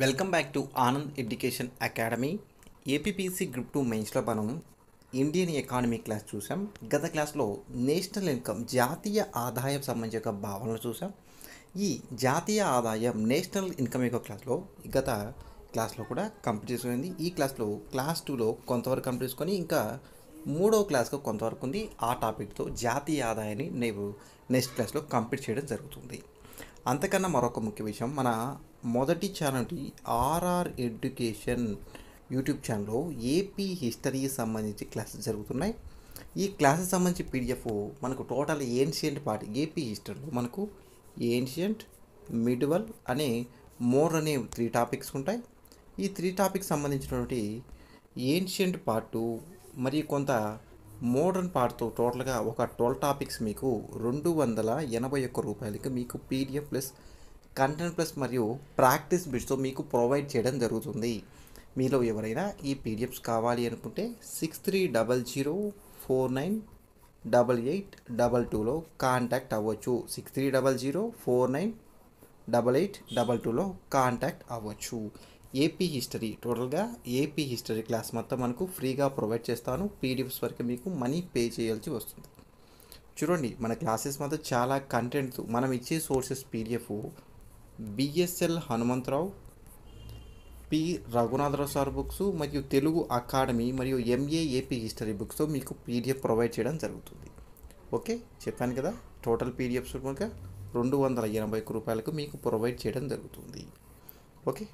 Welcome back to Anand education academy. APPC group 2 మెయిన్స్లో మనం Indian economy class చూసాం. గత క్లాస్లో నేషనల్ ఇన్కమ్ జాతీయ ఆదాయం సంబంధించి యొక్క భావనలు చూసాం. ఈ జాతీయ ఆదాయం నేషనల్ ఇన్కమ్ యొక్క క్లాస్లో గత క్లాస్లో కూడా కంప్లీట్ చేసుకుంది. ఈ క్లాస్లో క్లాస్ 2లో కొంతవరకు కంప్లీట్ చేసుకొని ఇంకా మూడవ క్లాస్లో కొంతవరకు ఉంది. ఆ టాపిక్తో జాతీయ ఆదాయాన్ని నేను నెక్స్ట్ క్లాస్లో కంప్లీట్ చేయడం జరుగుతుంది. అంతకన్నా మరొక ముఖ్య విషయం, మన మొదటి ఛానల్ ఆర్ఆర్ ఎడ్యుకేషన్ యూట్యూబ్ ఛానల్లో ఏపీ హిస్టరీకి సంబంధించి క్లాసెస్ జరుగుతున్నాయి. ఈ క్లాసెస్ సంబంధించి పీడిఎఫ్ మనకు టోటల్ ఏన్షియంట్ పార్ట్ ఏపీ హిస్టరీలో మనకు ఏన్షియంట్, మిడివల్ అనే మోర్ అనే 3 టాపిక్స్ ఉంటాయి. ఈ 3 టాపిక్స్ సంబంధించినటువంటి ఏన్షియంట్ పార్టు మరియు కొంత మోడర్న్ పార్ట్తో టోటల్గా ఒక 12 టాపిక్స్ మీకు ₹281 మీకు పీడిఎఫ్ ప్లస్ కంటెంట్ ప్లస్ మరియు ప్రాక్టీస్ బిట్స్తో మీకు ప్రొవైడ్ చేయడం జరుగుతుంది. మీలో ఎవరైనా ఈ పీడిఎఫ్స్ కావాలి అనుకుంటే 6300498822లో కాంటాక్ట్ అవ్వచ్చు. 6300498822లో కాంటాక్ట్ అవ్వచ్చు. ఏపీ హిస్టరీ టోటల్గా ఏపీ హిస్టరీ క్లాస్ మొత్తం మనకు ఫ్రీగా ప్రొవైడ్ చేస్తాను. పీడిఎఫ్స్ వరకు మీకు మనీ పే చేయాల్సి వస్తుంది. చూడండి, మన క్లాసెస్ మొత్తం చాలా కంటెంట్ మనం ఇచ్చే sources PDF BSL Hanumantharao, P Raghunatharao sir books మరియు తెలుగు అకాడమీ మరియు ఎంఏ ఏపీ హిస్టరీ బుక్స్తో మీకు పీడిఎఫ్ ప్రొవైడ్ చేయడం జరుగుతుంది. ఓకే, చెప్పాను కదా, టోటల్ పీడిఎఫ్స్ కనుక ₹281 మీకు ప్రొవైడ్ చేయడం జరుగుతుంది. Okay,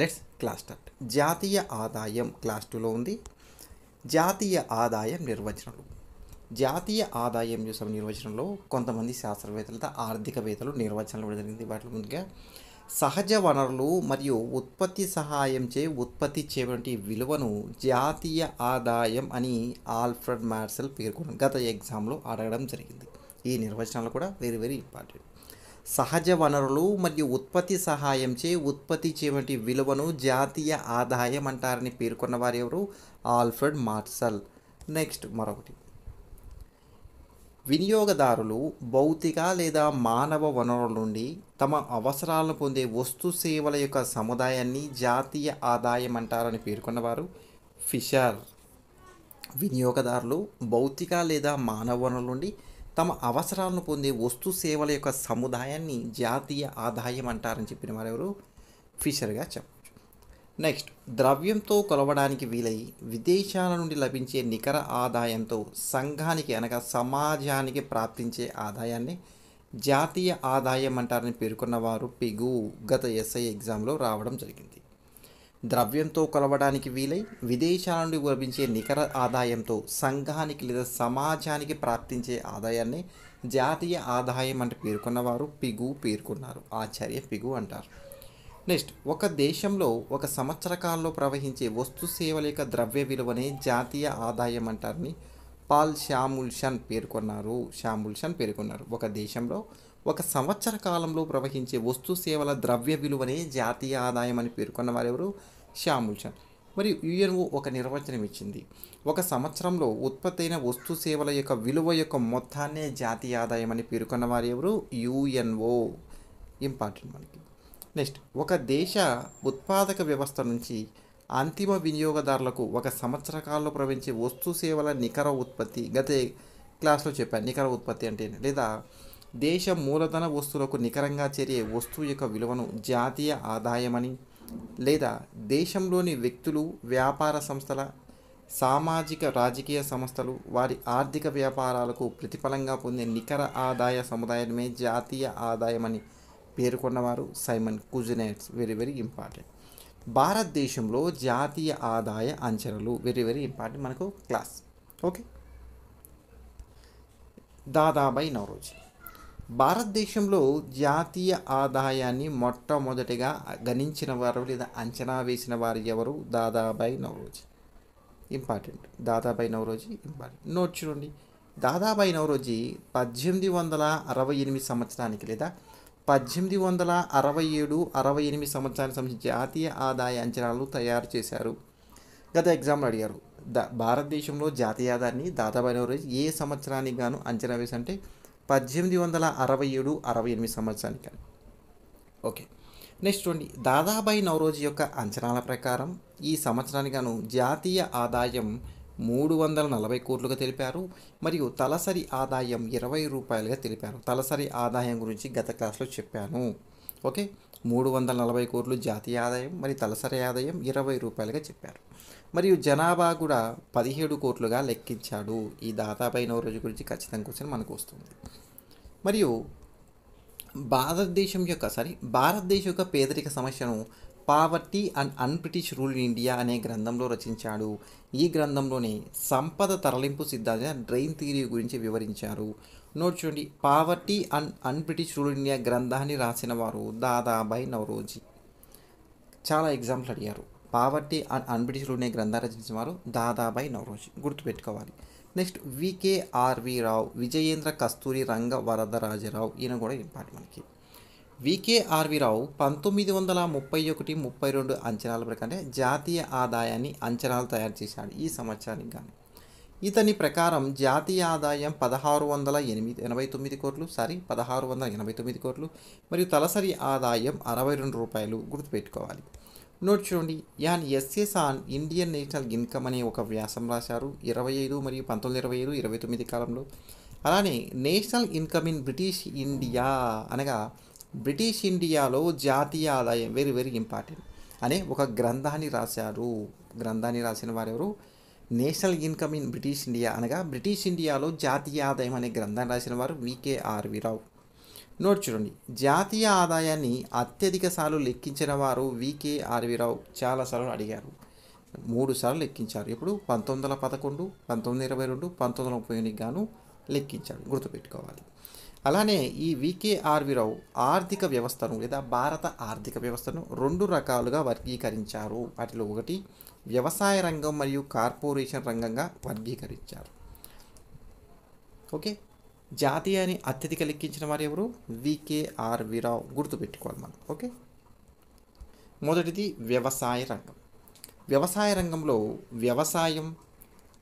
let's class start. జాతీయ ఆదాయం క్లాస్ 2లో ఉంది. జాతీయ ఆదాయం నిర్వచనాలు. జాతీయ ఆదాయం యొక్క నిర్వచనంలో కొంతమంది శాస్త్రవేత్తలతో ఆర్థికవేత్తలు నిర్వచనాలు ఇవ్వడం జరిగింది. వాటి ముందుగా సహజ వనరులు మరియు ఉత్పత్తి సహాయంచే ఉత్పత్తి చేయబడి విలువను జాతీయ ఆదాయం అని ఆల్ఫ్రెడ్ మార్షల్ పేర్కొన్నారు. గత ఎగ్జామ్లో అడగడం జరిగింది. ఈ నిర్వచనాలు కూడా వెరీ వెరీ ఇంపార్టెంట్. సహజ వనరులు మరియు ఉత్పత్తి సహాయంచే ఉత్పత్తి చేయబడి విలువను జాతీయ ఆదాయం అంటారని పేర్కొన్న వారు ఎవరు? Alfred martial. నెక్స్ట్ మరొకటి, వినియోగదారులు భౌతిక లేదా మానవ వనరుల నుండి తమ అవసరాలను పొందే వస్తు సేవల యొక్క సముదాయాన్ని జాతీయ ఆదాయం అంటారని పేర్కొన్నవారు ఫిషర్. వినియోగదారులు భౌతిక లేదా మానవ వనరుల నుండి తమ అవసరాలను పొందే వస్తు సేవల యొక్క సముదాయాన్ని జాతీయ ఆదాయం అంటారని చెప్పిన వారు ఎవరు? ఫిషర్గా చెప్పవచ్చు. నెక్స్ట్, ద్రవ్యంతో కొలవడానికి వీలై విదేశాల నుండి లభించే నికర ఆదాయంతో సంఘానికి అనగా సమాజానికి ప్రాప్తించే ఆదాయాన్ని జాతీయ ఆదాయం అంటారని పేర్కొన్నవారు పిగు. గత ఎస్ఐ ఎగ్జామ్లో రావడం జరిగింది. ద్రవ్యంతో కొలవడానికి వీలై విదేశాల నుండి లభించే నికర ఆదాయంతో సంఘానికి లేదా సమాజానికి ప్రాప్తించే ఆదాయాన్ని జాతీయ ఆదాయం అంటే పేర్కొన్నవారు పిగు పేర్కొన్నారు. ఆచార్య పిగు అంటారు. నెక్స్ట్, ఒక దేశంలో ఒక సంవత్సర కాలంలో ప్రవహించే వస్తు సేవల యొక్క ద్రవ్య విలువనే జాతీయ ఆదాయం అంటారని పాల్ శాముల్సన్ పేర్కొన్నారు. ఒక దేశంలో ఒక సంవత్సర కాలంలో ప్రవహించే వస్తు సేవల ద్రవ్య విలువనే జాతీయ ఆదాయం అని పేర్కొన్న వారు ఎవరు? శాముల్సన్. మరియు యుఎన్ఓ ఒక నిర్వచనం ఇచ్చింది. ఒక సంవత్సరంలో ఉత్పత్తి అయిన వస్తు సేవల యొక్క విలువ యొక్క మొత్తాన్నే జాతీయ ఆదాయం అని పేర్కొన్న వారు ఎవరు? యుఎన్ఓ. ఇంపార్టెంట్ మనకి. నెక్స్ట్, ఒక దేశ ఉత్పాదక వ్యవస్థ నుంచి అంతిమ వినియోగదారులకు ఒక సంవత్సర కాలంలో ప్రవహించే వస్తు సేవల నికర ఉత్పత్తి. గత క్లాస్లో చెప్పాను నికర ఉత్పత్తి అంటే, లేదా దేశ మూలధన వస్తువులకు నికరంగా చేరే వస్తువు యొక్క విలువను జాతీయ ఆదాయమని, లేదా దేశంలోని వ్యక్తులు, వ్యాపార సంస్థల, సామాజిక రాజకీయ సంస్థలు వారి ఆర్థిక వ్యాపారాలకు ప్రతిఫలంగా పొందే నికర ఆదాయ సముదాయమే జాతీయ ఆదాయమని పేర్కొన్నవారు Simon Kuznets. Very very important. భారతదేశంలో జాతీయ ఆదాయ అంచనాలు వెరీ వెరీ ఇంపార్టెంట్ మనకు క్లాస్. ఓకే, దాదాబాయి నౌరోజీ. భారతదేశంలో జాతీయ ఆదాయాన్ని మొట్టమొదటిగా గణించిన వారు లేదా అంచనా వేసిన వారు ఎవరు? Dadabhai Naoroji. Important. Dadabhai Naoroji important. Note చూడండి, దాదాబాయి నౌరోజీ 1868 సంవత్సరానికి లేదా 1867-68 సంవత్సరానికి సంబంధించి జాతీయ ఆదాయ అంచనాలు తయారు చేశారు. గత ఎగ్జామ్లో అడిగారు, భారతదేశంలో జాతీయ ఆదాయాన్ని దాదాబాయి నౌరోజీ ఏ సంవత్సరానికి గాను అంచనా వేసంటే 1867-68 సంవత్సరానికి. ఓకే, నెక్స్ట్ చూడండి, దాదాబాయి నౌరోజీ యొక్క అంచనాల ప్రకారం ఈ సంవత్సరానికి గాను జాతీయ ఆదాయం 340 కోట్లుగా తెలిపారు. మరియు తలసరి ఆదాయం 20 రూపాయలుగా తెలిపారు. తలసరి ఆదాయం గురించి గత క్లాస్లో చెప్పాను. ఓకే, 340 కోట్లు జాతీయ ఆదాయం, మరి తలసరి ఆదాయం 20 రూపాయలుగా చెప్పారు. మరియు జనాభా కూడా 17 కోట్లుగా లెక్కించాడు. ఈ దాదాబాయి నౌరోజీ గురించి ఖచ్చితంగా క్వశ్చన్ మనకు వస్తుంది. మరియు భారతదేశం యొక్క పేదరిక సమస్యను poverty and un-British rule in India అనే గ్రంథంలో రచించాడు. ఈ గ్రంథంలోనే సంపద తరలింపు సిద్ధాంతం డ్రైన్ థియరీ గురించి వివరించారు. నోట్ చూడండి, poverty and un-British rule in India గ్రంథాన్ని రాసిన వారు దాదాబాయి నౌరోజీ. చాలా ఎగ్జాంపుల్ అడిగారు. పావర్టీ అండ్ అన్బ్రిటిష్ రూల్ అనే గ్రంథాన్ని రచించిన వారు దాదాబాయి నౌరోజీ, గుర్తుపెట్టుకోవాలి. నెక్స్ట్ వికేఆర్వి రావు, విజయేంద్ర కస్తూరి రంగ వరదరాజరావు, ఈయన కూడా ఇంపార్టెంట్ మనకి. వికేఆర్వి రావు 1931-32 అంచనాల ప్రకారం జాతీయ ఆదాయాన్ని అంచనాలు తయారు చేశాడు ఈ సంవత్సరానికి గాను. ఇతని ప్రకారం జాతీయ ఆదాయం 1689 కోట్లు మరియు తలసరి ఆదాయం 62 రూపాయలు, గుర్తుపెట్టుకోవాలి. నోట్ చూడండి, an essay on Indian national income అనే ఒక వ్యాసం రాశారు 25 మరియు 1925-29 కాలంలో. అలానే national income in British India అనగా బ్రిటిష్ ఇండియాలో జాతీయ ఆదాయం, వెరీ వెరీ ఇంపార్టెంట్, అనే ఒక గ్రంథాన్ని రాశారు. గ్రంథాన్ని రాసిన వారెవరు? National income in British India అనగా బ్రిటిష్ ఇండియాలో జాతీయ ఆదాయం అనే గ్రంథాన్ని రాసిన వారు వికేఆర్వి రావు. నోట్ చూడండి, జాతీయ ఆదాయాన్ని అత్యధిక సార్లు లెక్కించిన వారు వికేఆర్వి రావు. చాలాసార్లు అడిగారు, 3 సార్లు లెక్కించారు. ఇప్పుడు 1911, 1922, 1938 గాను లెక్కించాడు, గుర్తుపెట్టుకోవాలి. అలానే ఈ వికేఆర్వి రావు ఆర్థిక వ్యవస్థను లేదా భారత ఆర్థిక వ్యవస్థను 2 రకాలుగా వర్గీకరించారు. వాటిలో ఒకటి వ్యవసాయ రంగం మరియు కార్పొరేషన్ రంగంగా వర్గీకరించారు. ఓకే, జాతీయాన్ని అత్యధిక లెక్కించిన వారు ఎవరు? వికేఆర్వి రావు, గుర్తుపెట్టుకోవాలి మనం. ఓకే, మొదటిది వ్యవసాయ రంగం. వ్యవసాయ రంగంలో వ్యవసాయం,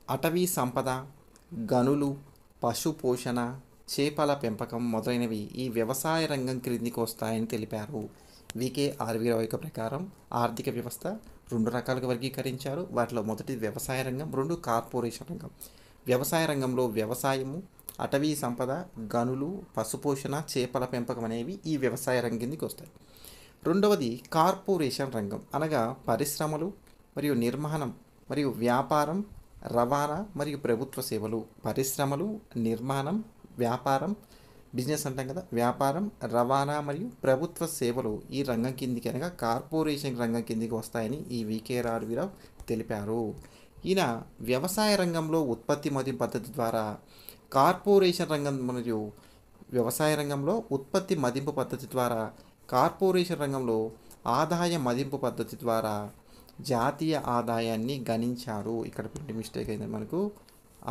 అటవీ సంపద, గనులు, పశు పోషణ, చేపల పెంపకం మొదలైనవి ఈ వ్యవసాయ రంగం క్రిందికి వస్తాయని తెలిపారు. వికేఆర్వి రావు యొక్క ప్రకారం ఆర్థిక వ్యవస్థ 2 రకాలుగా వర్గీకరించారు. వాటిలో మొదటి వ్యవసాయ రంగం, 2 కార్పొరేషన్ రంగం. వ్యవసాయ రంగంలో వ్యవసాయము, అటవీ సంపద, గనులు, పశుపోషణ, చేపల పెంపకం అనేవి ఈ వ్యవసాయ రంగం కిందకి వస్తాయి. రెండవది కార్పొరేషన్ రంగం అనగా పరిశ్రమలు మరియు నిర్మాణం మరియు వ్యాపారం, రవాణా మరియు ప్రభుత్వ సేవలు. పరిశ్రమలు, నిర్మాణం, వ్యాపారం, బిజినెస్ అంటాం కదా, వ్యాపారం, రవాణా మరియు ప్రభుత్వ సేవలు ఈ రంగం కిందికి అనగా కార్పొరేషన్ రంగం కిందికి వస్తాయని ఈ వికేఆర్వి రావు తెలిపారు. ఈయన వ్యవసాయ రంగంలో ఉత్పత్తి మదింపు పద్ధతి ద్వారా, కార్పొరేషన్ రంగం మరియు వ్యవసాయ రంగంలో ఉత్పత్తి మదింపు పద్ధతి ద్వారా, కార్పొరేషన్ రంగంలో ఆదాయ మదింపు పద్ధతి ద్వారా జాతీయ ఆదాయాన్ని గణించారు. ఇక్కడ ప్రింట్ మిస్టేక్ అయింది మనకు.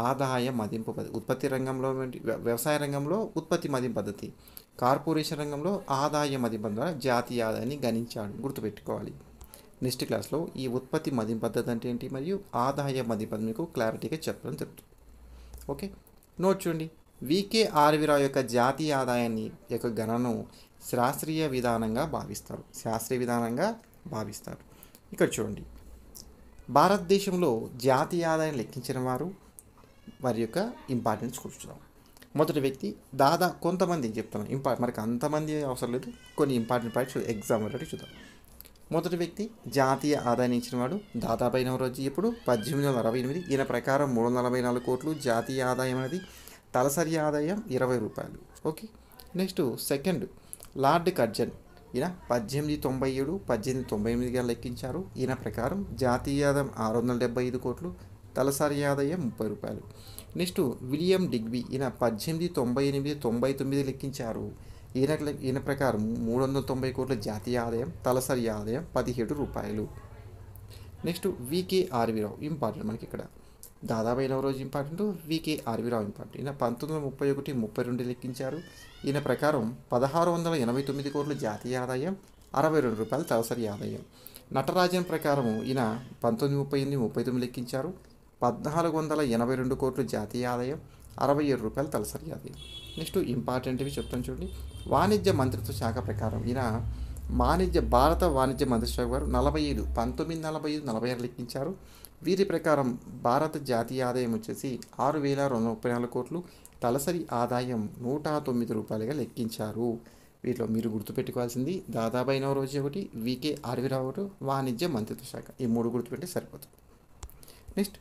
ఆదాయ మదింపు పద్ధతి ఉత్పత్తి రంగంలో, వ్యవసాయ రంగంలో ఉత్పత్తి మదింపు పద్ధతి, కార్పొరేషన్ రంగంలో ఆదాయ మదింపు ద్వారా జాతీయ ఆదాయాన్ని గణించాడు, గుర్తుపెట్టుకోవాలి. నెక్స్ట్ క్లాస్లో ఈ ఉత్పత్తి మదింపు పద్ధతి అంటే ఏంటి మరియు ఆదాయ మదింపు పద్ధతి మీకు క్లారిటీగా చెప్పడం జరుగుతుంది. ఓకే, నోట్ చూడండి, వికేఆర్వి రావు యొక్క జాతీయ ఆదాయాన్ని యొక్క గణనను శాస్త్రీయ విధానంగా భావిస్తారు. ఇక్కడ చూడండి, భారతదేశంలో జాతీయ ఆదాయం లెక్కించిన వారి యొక్క ఇంపార్టెన్స్ కూర్చున్నాం. మొదటి వ్యక్తి కొంతమంది చెప్తాను, మనకు అంతమంది అవసరం లేదు, కొన్ని ఇంపార్టెంట్ పాయింట్స్ ఎగ్జామ్ వరకు చూద్దాం. మొదటి వ్యక్తి జాతీయ ఆదాయాన్ని ఇచ్చిన వాడు దాదాబాయి నౌరోజీ. ఇప్పుడు 1868. ఈయన ప్రకారం 344 కోట్లు జాతీయ ఆదాయం అనేది. తలసరి ఆదాయం 20 రూపాయలు. Okay, next second lord Curzon. ఈయన 1897, 1898గా లెక్కించారు. ఈయన ప్రకారం జాతీయ ఆదాయం 675 కోట్లు, తలసరి ఆదాయం 30 రూపాయలు. Next William Digby. ఈయన 1898, 99 లెక్కించారు. ఈయన ప్రకారం 390 కోట్ల జాతీయ ఆదాయం, తలసరి ఆదాయం 17 రూపాయలు. నెక్స్ట్ వికేఆర్వి రావు ఇంపార్టెంట్ మనకి. ఇక్కడ దాదాబాయి నౌరోజీ ఇంపార్టెంట్, వికేఆర్వి రావు ఇంపార్టెంట్. ఈయన 1931, 32 లెక్కించారు. ఈయన ప్రకారం 1689 కోట్ల జాతీయ ఆదాయం, 62 రూపాయలు తలసరి ఆదాయం. నటరాజన్ ప్రకారం ఈయన 1938, 39 లెక్కించారు. 1482 కోట్లు జాతీయ ఆదాయం, 67 రూపాయలు తలసరి ఆదాయం. నెక్స్ట్ ఇంపార్టెంట్వి చెప్తాను చూడండి. వాణిజ్య మంత్రిత్వ శాఖ ప్రకారం ఈయన భారత వాణిజ్య మంత్రిత్వ శాఖ వారు 1945 లెక్కించారు. వీరి ప్రకారం భారత జాతీయ ఆదాయం వచ్చేసి 6,234 కోట్లు, తలసరి ఆదాయం 109 రూపాయలుగా లెక్కించారు. వీటిలో మీరు గుర్తుపెట్టుకోవాల్సింది దాదాబాయి నౌరోజీ ఒకటి, వికే ఆర్వీరావు ఒకటి, వాణిజ్య మంత్రిత్వ శాఖ. ఈ 3 గుర్తుపెట్టి సరిపోతుంది. నెక్స్ట్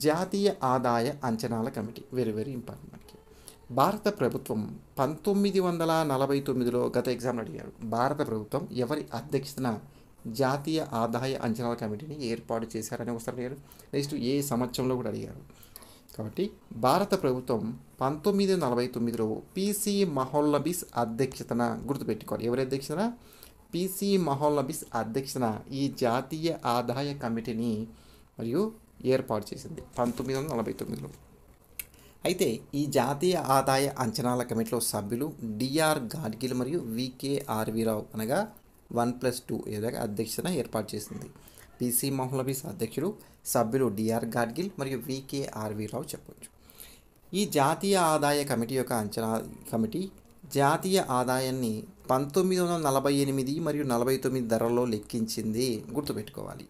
జాతీయ ఆదాయ అంచనాల కమిటీ, వెరీ వెరీ ఇంపార్టెంట్ మనకి. భారత ప్రభుత్వం 1949లో గత ఎగ్జామ్లో అడిగారు. భారత ప్రభుత్వం ఎవరి అధ్యక్షతన జాతీయ ఆదాయ అంచనాల కమిటీని ఏర్పాటు చేశారని ఒకసారి అడిగారు. నెక్స్ట్ ఏ సంవత్సరంలో కూడా అడిగారు. కాబట్టి భారత ప్రభుత్వం 1949లో పిసి మహోల్లబిస్ అధ్యక్షతన, గుర్తుపెట్టుకోవాలి ఎవరి అధ్యక్షతన, పిసి మహోల్లబిస్ అధ్యక్షతన ఈ జాతీయ ఆదాయ కమిటీని మరియు ఏర్పాటు చేసింది 1949లో. అయితే ఈ జాతీయ ఆదాయ అంచనాల కమిటీలో సభ్యులు డిఆర్ గాడ్గిల్ మరియు వికే ఆర్వీరావు, అనగా 1+2 ఏదైనా అధ్యక్షతన ఏర్పాటు చేసింది. పిసి మహోల్లబిస్ అధ్యక్షుడు, సభ్యులు డిఆర్ గాడ్గిల్ మరియు వికే ఆర్వీరావు చెప్పవచ్చు. ఈ జాతీయ ఆదాయ కమిటీ యొక్క అంచనా కమిటీ జాతీయ ఆదాయాన్ని 1948 మరియు 49 ధరల్లో లెక్కించింది, గుర్తుపెట్టుకోవాలి.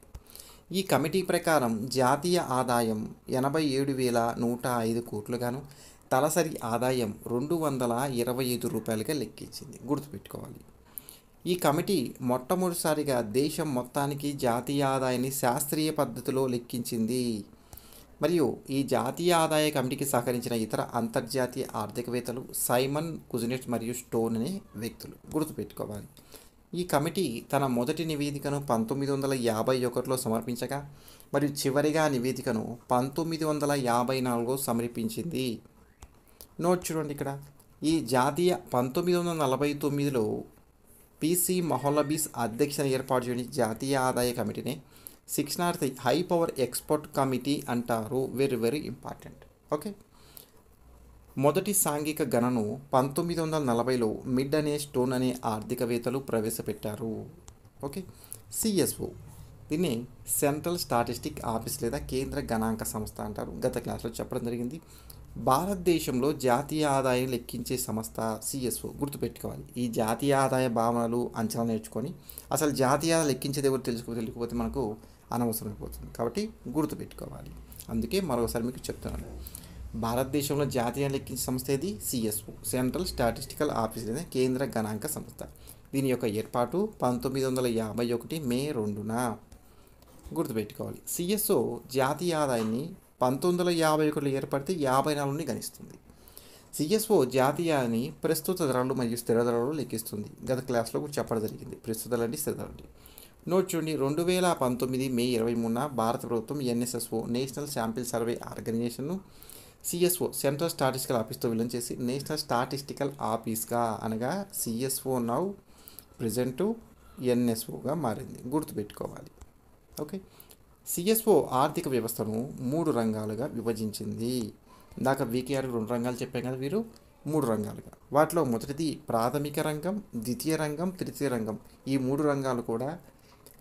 ఈ కమిటీ ప్రకారం జాతీయ ఆదాయం 87,105 కోట్లుగాను, తలసరి ఆదాయం 225 రూపాయలుగా లెక్కించింది, గుర్తుపెట్టుకోవాలి. ఈ కమిటీ మొట్టమొదటిసారిగా దేశం మొత్తానికి జాతీయ ఆదాయాన్ని శాస్త్రీయ పద్ధతిలో లెక్కించింది. మరియు ఈ జాతీయ ఆదాయ కమిటీకి సహకరించిన ఇతర అంతర్జాతీయ ఆర్థికవేత్తలు సైమన్ కుజ్నెట్స్ మరియు స్టోన్ అనే వ్యక్తులు, గుర్తుపెట్టుకోవాలి. ఈ కమిటీ తన మొదటి నివేదికను 1951లో సమర్పించగా మరియు చివరిగా నివేదికను 1954లో సమర్పించింది. నోట్ చూడండి ఇక్కడ. ఈ జాతీయ 1949లో పిసి మహోల్లబిస్ అధ్యక్షతన ఏర్పాటు చేయని జాతీయ ఆదాయ కమిటీనే 603 హై పవర్ ఎక్స్పర్ట్ కమిటీ అంటారు. Very very important. ఓకే. మొదటి సాంఘిక గణను 1940లో మిడ్ అనే స్టోన్ అనే ఆర్థికవేత్తలు ప్రవేశపెట్టారు. ఓకే. సిఎస్ఓ, దీన్ని సెంట్రల్ స్టాటిస్టిక్ ఆఫీస్ లేదా కేంద్ర గణాంక సంస్థ అంటారు. గత క్లాస్లో చెప్పడం జరిగింది. భారతదేశంలో జాతీయ ఆదాయం లెక్కించే సంస్థ సిఎస్ఓ, గుర్తుపెట్టుకోవాలి. ఈ జాతీయ ఆదాయ భావనలు అంచనా నేర్చుకొని అసలు జాతీయ ఆదాయం లెక్కించేది ఎవరు తెలియకపోతే మనకు అనవసరం అయిపోతుంది. కాబట్టి గుర్తుపెట్టుకోవాలి. అందుకే మరొకసారి మీకు చెప్తున్నాను. భారతదేశంలో జాతీయ లెక్కించే సంస్థ ఏది? సిఎస్ఓ, సెంట్రల్ స్టాటిస్టికల్ ఆఫీస్ లేదా కేంద్ర గణాంక సంస్థ. దీని యొక్క ఏర్పాటు 1951 మే 2న, గుర్తుపెట్టుకోవాలి. సిఎస్ఓ జాతీయ ఆదాయాన్ని 1951లో ఏర్పడితే 54ని గణిస్తుంది. సిఎస్ఓ జాతీయాన్ని ప్రస్తుత ధరలు మరియు స్థిర ధరలు లెక్కిస్తుంది. గత క్లాస్లో కూడా చెప్పడం జరిగింది. ప్రస్తుత ధరలు, స్థిర ధరలు. నోట్ చూడండి. 2019 మే 23న భారత ప్రభుత్వం ఎన్ఎస్ఎస్ఓ, నేషనల్ శాంపిల్ సర్వే ఆర్గనైజేషన్ను సిఎస్ఓ, సెంట్రల్ స్టాటిస్టికల్ ఆఫీస్తో విలీనం చేసి నేషనల్ స్టాటిస్టికల్ ఆఫీస్గా, అనగా సిఎస్ఓ నౌ ప్రెజెంట్ ఎన్ఎస్ఓగా మారింది, గుర్తుపెట్టుకోవాలి. ఓకే. సిఎస్ఓ ఆర్థిక వ్యవస్థను 3 రంగాలుగా విభజించింది. ఇందాక వీకేఆర్ 2 రంగాలు చెప్పాం కదా, వీరు 3 రంగాలుగా. వాటిలో మొదటిది ప్రాథమిక రంగం, ద్వితీయ రంగం, తృతీయ రంగం. ఈ 3 రంగాలు కూడా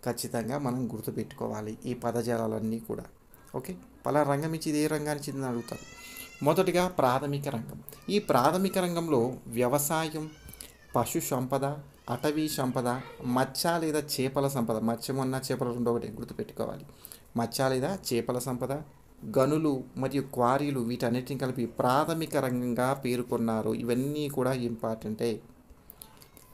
ఖచ్చితంగా మనం గుర్తుపెట్టుకోవాలి, ఈ పదజాలాలన్నీ కూడా. ఓకే. పలా రంగం ఇచ్చి ఇదే రంగానికి చెందిన అడుగుతారు. మొదటిగా ప్రాథమిక రంగం. ఈ ప్రాథమిక రంగంలో వ్యవసాయం, పశు సంపద, అటవీ సంపద, మత్స్య లేదా చేపల సంపద, మత్స్యమన్న చేపల 2 ఒకటి, గుర్తుపెట్టుకోవాలి. మత్స్య లేదా చేపల సంపద, గనులు మరియు క్వారీలు, వీటన్నిటిని కలిపి ప్రాథమిక రంగంగా పేర్కొన్నారు. ఇవన్నీ కూడా ఇంపార్టెంటే.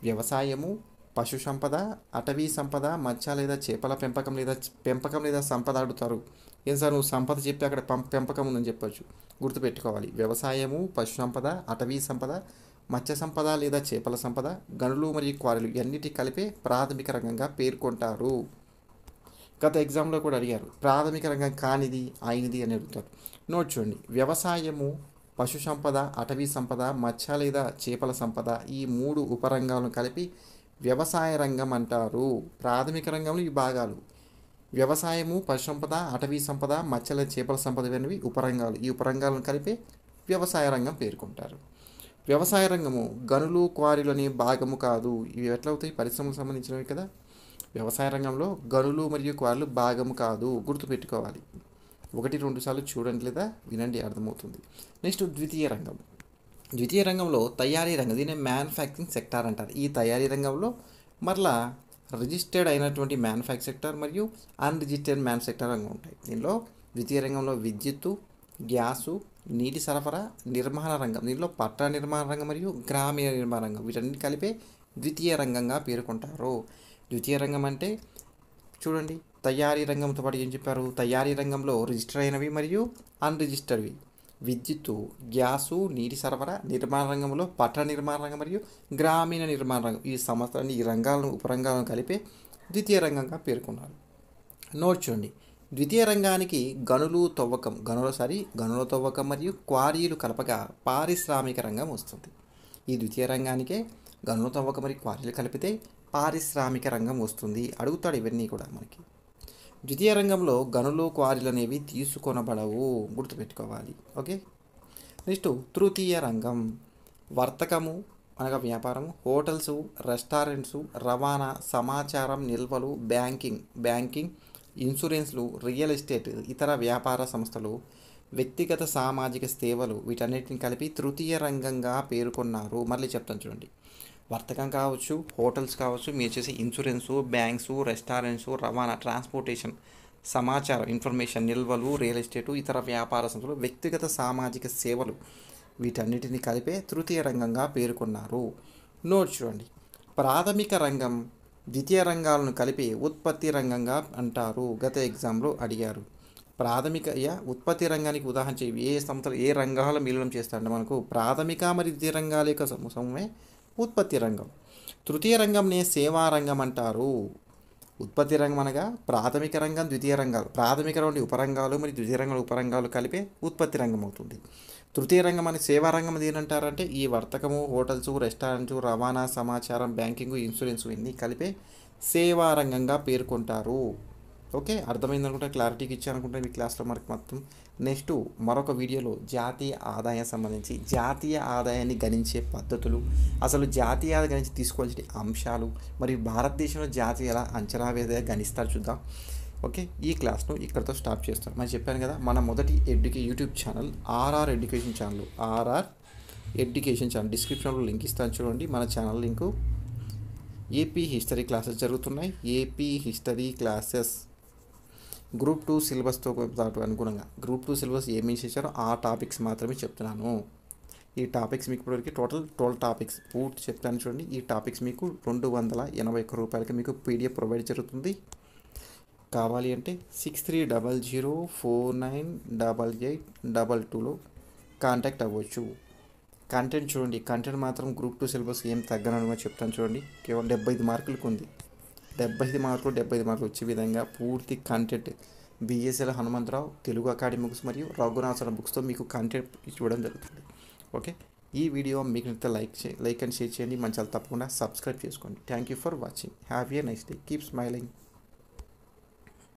వ్యవసాయము, పశు సంపద, అటవీ సంపద, మత్స్య లేదా చేపల పెంపకం లేదా సంపద అడుగుతారు. ఏం సార్ నువ్వు సంపద చెప్పి అక్కడ పెంపకం ఉందని చెప్పొచ్చు, గుర్తుపెట్టుకోవాలి. వ్యవసాయము, పశు సంపద, అటవీ సంపద, మత్స్య సంపద లేదా చేపల సంపద, గనులు మరియు క్వారీలు ఇవన్నిటి కలిపే ప్రాథమిక రంగంగా పేర్కొంటారు. గత ఎగ్జామ్లో కూడా అడిగారు, ప్రాథమిక రంగం కానిది అయినది అని అడుగుతారు. నోట్ చూడండి. వ్యవసాయము, పశు సంపద, అటవీ సంపద, మత్స్య లేదా చేపల సంపద, ఈ 3 ఉపరంగాలను కలిపి వ్యవసాయ రంగం అంటారు. ప్రాథమిక రంగంలో ఈ భాగాలు వ్యవసాయము, పశు సంపద, అటవీ సంపద, మత్స్య లేదా చేపల సంపద అనేవి ఉపరంగాలు. ఈ ఉపరంగాలను కలిపి వ్యవసాయ రంగం పేర్కొంటారు. వ్యవసాయ రంగము గనులు, క్వారీలు అనే భాగము కాదు. ఇవి ఎట్లవుతాయి? పరిశ్రమలకు సంబంధించినవి కదా. వ్యవసాయ రంగంలో గనులు మరియు క్వారీలు భాగము కాదు, గుర్తుపెట్టుకోవాలి. 1-2 సార్లు చూడండి లేదా వినండి, అర్థమవుతుంది. నెక్స్ట్ ద్వితీయ రంగం. ద్వితీయ రంగంలో తయారీ రంగం, దీన్ని మ్యానుఫ్యాక్చరింగ్ సెక్టార్ అంటారు. ఈ తయారీ రంగంలో మరలా రిజిస్టర్డ్ అయినటువంటి మ్యానుఫ్యాక్చర్ సెక్టర్ మరియు అన్రిజిస్టర్డ్ మ్యానుఫ్యాక్చర్ రంగం ఉంటాయి. దీనిలో ద్వితీయ రంగంలో విద్యుత్తు, గ్యాసు, నీటి సరఫరా, నిర్మాణ రంగం, దీనిలో పట్టణ నిర్మాణ రంగం మరియు గ్రామీణ నిర్మాణ రంగం వీటన్నిటి కలిపే ద్వితీయ రంగంగా పేర్కొంటారు. ద్వితీయ రంగం అంటే చూడండి, తయారీ రంగంతో పాటు ఏం చెప్పారు, తయారీ రంగంలో రిజిస్టర్ అయినవి మరియు అన్రిజిస్టర్డ్వి విద్యుత్తు, గ్యాసు, నీటి సరఫరా, నిర్మాణ రంగంలో పట్టణ నిర్మాణ రంగం మరియు గ్రామీణ నిర్మాణ రంగం ఈ సంవత్సరాన్ని ఈ రంగాలను ఉపరంగాలను కలిపే ద్వితీయ రంగంగా పేర్కొన్నారు. నోట్ చూడండి, ద్వితీయ రంగానికి గనుల తవ్వకం మరియు క్వారీలు కలపగా పారిశ్రామిక రంగం వస్తుంది. ఈ ద్వితీయ రంగానికే గనుల తవ్వకం మరియు క్వారీలు కలిపితే పారిశ్రామిక రంగం వస్తుంది. అడుగుతాడు ఇవన్నీ కూడా మనకి. ద్వితీయ రంగంలో గనులు క్వారీలు అనేవి తీసుకొనబడవు, గుర్తుపెట్టుకోవాలి. ఓకే, నెక్స్ట్ తృతీయ రంగం వర్తకము అనగా వ్యాపారం, హోటల్స్, రెస్టారెంట్స్, రవాణా, సమాచారం, నిల్వలు, బ్యాంకింగ్, ఇన్సూరెన్స్లు, రియల్ ఎస్టేట్, ఇతర వ్యాపార సంస్థలు, వ్యక్తిగత సామాజిక సేవలు వీటన్నిటిని కలిపి తృతీయ రంగంగా పేర్కొన్నారు. మళ్ళీ చెప్తాను చూడండి, వర్తకం కావచ్చు, హోటల్స్ కావచ్చు, మీరు చేసే ఇన్సూరెన్సు, బ్యాంక్స్, రెస్టారెంట్స్, రవాణా, ట్రాన్స్పోర్టేషన్, సమాచారం, ఇన్ఫర్మేషన్, నిల్వలు, రియల్ ఎస్టేటు, ఇతర వ్యాపార సంస్థలు, వ్యక్తిగత సామాజిక సేవలు వీటన్నిటిని కలిపే తృతీయ రంగంగా పేర్కొన్నారు. నోట్ చూడండి, ప్రాథమిక రంగం ద్వితీయ రంగాలను కలిపి ఉత్పత్తి రంగంగా అంటారు. గత ఎగ్జామ్లో అడిగారు. ఉత్పత్తి రంగానికి ఉదాహరణ ఏ సంస్థలు ఏ రంగాల మిళనం చేస్తారంటే మనకు ప్రాథమిక మరియు ద్వితీయ రంగాల యొక్క సమూహమే ఉత్పత్తి రంగం. తృతీయ రంగంనే సేవా రంగం అంటారు. ఉత్పత్తి రంగం అనగా ప్రాథమిక రంగం, ద్వితీయ రంగాలు, ప్రాథమిక నుండి ఉపరంగాలు మరియు ద్వితీయ రంగంలో ఉపరంగాలు కలిపే ఉత్పత్తి రంగం అవుతుంది. తృతీయ రంగం అని సేవా రంగం ఏంటంటారంటే ఈ వర్తకము, హోటల్స్, రెస్టారెంట్స్, రవాణా, సమాచారం, బ్యాంకింగ్, ఇన్సూరెన్స్ ఇవన్నీ కలిపే సేవా రంగంగా పేర్కొంటారు. ఓకే, అర్థమైంది అనుకుంటే, క్లారిటీకి ఇచ్చానుకుంటే మీ క్లాస్లో మనకి మొత్తం. నెక్స్ట్ మరొక వీడియోలో జాతీయ ఆదాయం సంబంధించి జాతీయ ఆదాయాన్ని గణించే పద్ధతులు, అసలు జాతీయ ఆదాయం గణించి తీసుకోవాల్సిన అంశాలు మరియు భారతదేశంలో జాతీయ ఎలా అంచనా వేదే గణిస్తారు చూద్దాం. ఓకే, ఈ క్లాస్ను ఇక్కడితో స్టాప్ చేస్తాను. మరి చెప్పాను కదా, మన మొదటి YouTube channel RR education channel డిస్క్రిప్షన్లో లింక్ ఇస్తాను చూడండి. మన channel link. AP history classes జరుగుతున్నాయి. ఏపీ హిస్టరీ క్లాసెస్ గ్రూప్ 2 సిలబస్తో అనుగుణంగా గ్రూప్ 2 సిలబస్ ఏమి చేశారో ఆ టాపిక్స్ మాత్రమే చెప్తున్నాను. ఈ టాపిక్స్ మీకు ఇప్పటివరకు టోటల్ 12 టాపిక్స్ పూర్తి చెప్తాను చూడండి. ఈ టాపిక్స్ మీకు 281 రూపాయలకి మీకు పీడిఎఫ్ ప్రొవైడ్ జరుగుతుంది. కావాలి అంటే 6300498822లో కాంటాక్ట్ అవ్వచ్చు. కంటెంట్ చూడండి, కంటెంట్ మాత్రం గ్రూప్ 2 సిలబస్ ఏం తగ్గనని చెప్తాను చూడండి. కేవలం 75 మార్కులకు ఉంది. 75 మార్కులు వచ్చే విధంగా పూర్తి content BSL Hanumantharao Telugu academy books మరియు రఘునాథన్ బుక్స్తో మీకు కంటెంట్ ఇవ్వడం జరుగుతుంది. ఓకే, ఈ వీడియో మీకు నచ్చితే లైక్ అండ్ షేర్ చేయండి. మన ఛానల్ తప్పకుండా సబ్స్క్రైబ్ చేసుకోండి. Thank you for watching. Have a nice day. Keep smiling.